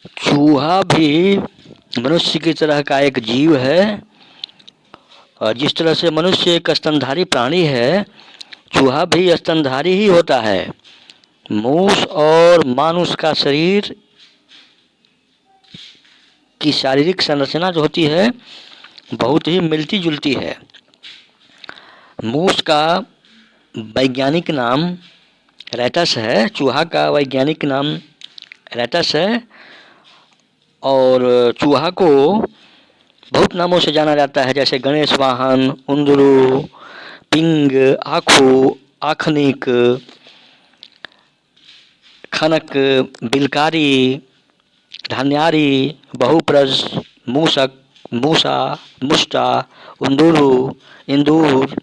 चूहा भी मनुष्य की तरह का एक जीव है और जिस तरह से मनुष्य एक स्तनधारी प्राणी है, चूहा भी स्तनधारी ही होता है। मूस और मानुष का शरीर की शारीरिक संरचना जो होती है बहुत ही मिलती जुलती है। मूस का वैज्ञानिक नाम रेटस है, चूहा का वैज्ञानिक नाम रेटस है और चूहा को बहुत नामों से जाना जाता है, जैसे गणेश वाहन, उंदरू, पिंग, आखू, आखनिक, खनक, बिलकारी, धान्यारी, बहुप्रज, मूसक, मूसा, मुष्टा, उंदुरु, इंदूर,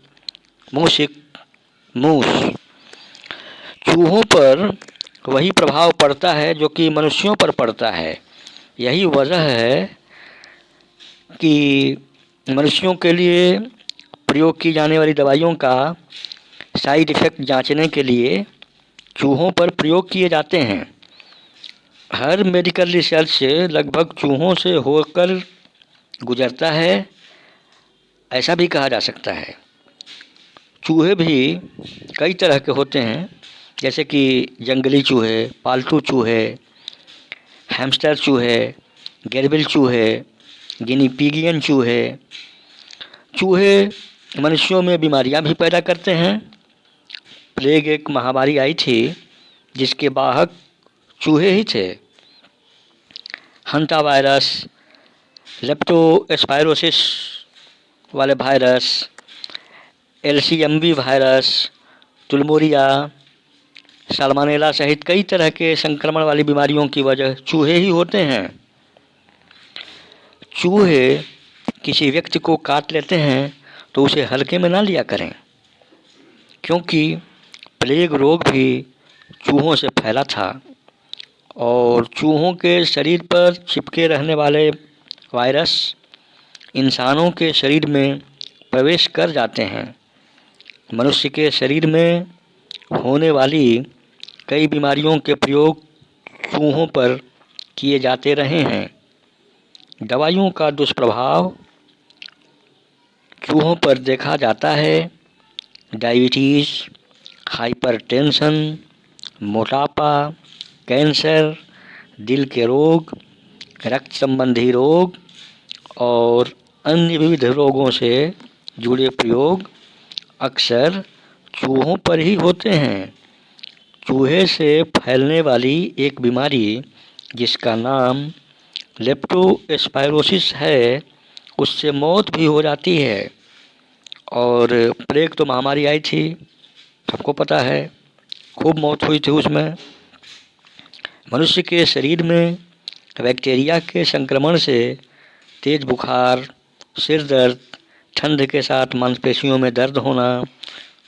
मूसिक, मूस। चूहों पर वही प्रभाव पड़ता है जो कि मनुष्यों पर पड़ता है। यही वजह है कि मनुष्यों के लिए प्रयोग की जाने वाली दवाइयों का साइड इफ़ेक्ट जांचने के लिए चूहों पर प्रयोग किए जाते हैं। हर मेडिकल रिसर्च लगभग चूहों से होकर गुजरता है, ऐसा भी कहा जा सकता है। चूहे भी कई तरह के होते हैं, जैसे कि जंगली चूहे, पालतू चूहे, हैमस्टर चूहे, गेरबिल चूहे, गिनी पिगियन चूहे। चूहे मनुष्यों में बीमारियां भी पैदा करते हैं। प्लेग एक महामारी आई थी जिसके वाहक चूहे ही थे। हंटा वायरस, लेप्टोस्पायरोसिस वाले वायरस, एलसीएमवी वायरस, तुलमोरिया, साल्मोनेला सहित कई तरह के संक्रमण वाली बीमारियों की वजह चूहे ही होते हैं। चूहे किसी व्यक्ति को काट लेते हैं तो उसे हल्के में ना लिया करें, क्योंकि प्लेग रोग भी चूहों से फैला था और चूहों के शरीर पर चिपके रहने वाले वायरस इंसानों के शरीर में प्रवेश कर जाते हैं। मनुष्य के शरीर में होने वाली कई बीमारियों के प्रयोग चूहों पर किए जाते रहे हैं। दवाइयों का दुष्प्रभाव चूहों पर देखा जाता है। डायबिटीज़, हाइपरटेंशन, मोटापा, कैंसर, दिल के रोग, रक्त संबंधी रोग और अन्य विविध रोगों से जुड़े प्रयोग अक्सर चूहों पर ही होते हैं। चूहे से फैलने वाली एक बीमारी जिसका नाम लेप्टोस्पायरोसिस है, उससे मौत भी हो जाती है। और प्लेग तो महामारी आई थी, सबको पता है, खूब मौत हुई थी उसमें। मनुष्य के शरीर में बैक्टीरिया के संक्रमण से तेज बुखार, सिर दर्द, ठंड के साथ मांसपेशियों में दर्द होना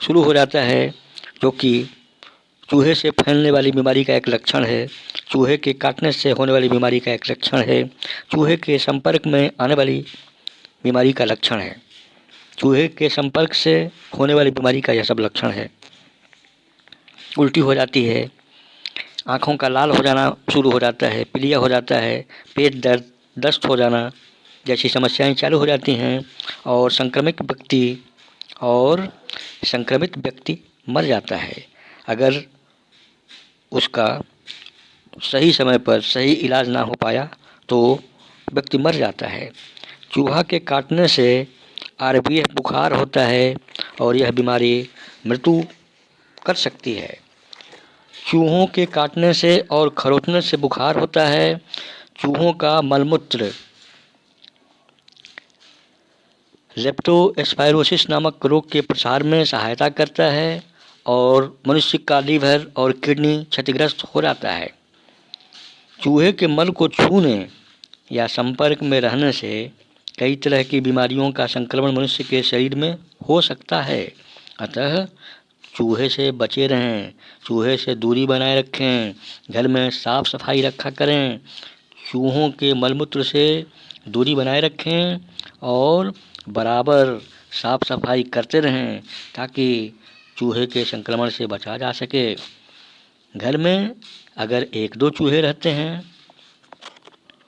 शुरू हो जाता है, जो कि चूहे से फैलने वाली बीमारी का एक लक्षण है। चूहे के काटने से होने वाली बीमारी का एक लक्षण है। चूहे के संपर्क में आने वाली बीमारी का लक्षण है। चूहे के संपर्क से होने वाली बीमारी का यह सब लक्षण है। उल्टी हो जाती है, आँखों का लाल हो जाना शुरू हो जाता है, पीलिया हो जाता है, पेट दर्द, दस्त हो जाना जैसी समस्याएं चालू हो जाती हैं और संक्रमित व्यक्ति मर जाता है अगर उसका सही समय पर सही इलाज ना हो पाया तो व्यक्ति मर जाता है। चूहा के काटने से आरबीएफ बुखार होता है और यह बीमारी मृत्यु कर सकती है। चूहों के काटने से और खरोंचने से बुखार होता है। चूहों का मलमूत्र लेप्टोस्पायरोसिस नामक रोग के प्रसार में सहायता करता है और मनुष्य का लीवर और किडनी क्षतिग्रस्त हो जाता है। चूहे के मल को छूने या संपर्क में रहने से कई तरह की बीमारियों का संक्रमण मनुष्य के शरीर में हो सकता है। अतः चूहे से बचे रहें, चूहे से दूरी बनाए रखें, घर में साफ सफाई रखा करें, चूहों के मलमूत्र से दूरी बनाए रखें और बराबर साफ सफाई करते रहें ताकि चूहे के संक्रमण से बचा जा सके। घर में अगर एक दो चूहे रहते हैं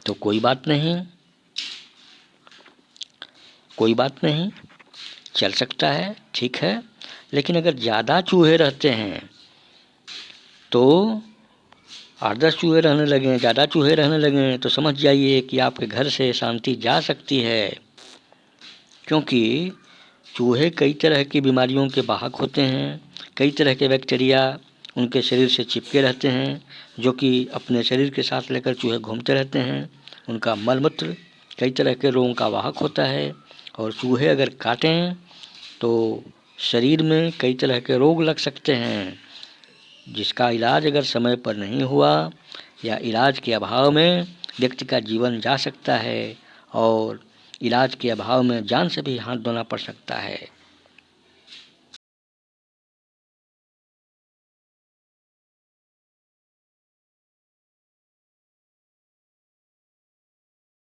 तो कोई बात नहीं, कोई बात नहीं, चल सकता है, ठीक है। लेकिन अगर ज़्यादा चूहे रहते हैं तो 8-10 चूहे रहने लगें, ज़्यादा चूहे रहने लगें तो समझ जाइए कि आपके घर से शांति जा सकती है। क्योंकि चूहे कई तरह की बीमारियों के वाहक होते हैं, कई तरह के बैक्टीरिया उनके शरीर से चिपके रहते हैं, जो कि अपने शरीर के साथ लेकर चूहे घूमते रहते हैं। उनका मल मूत्र कई तरह के रोगों का वाहक होता है, और चूहे अगर काटें तो शरीर में कई तरह के रोग लग सकते हैं, जिसका इलाज अगर समय पर नहीं हुआ या इलाज के अभाव में व्यक्ति का जीवन जा सकता है, और इलाज के अभाव में जान से भी हाथ धोना पड़ सकता है।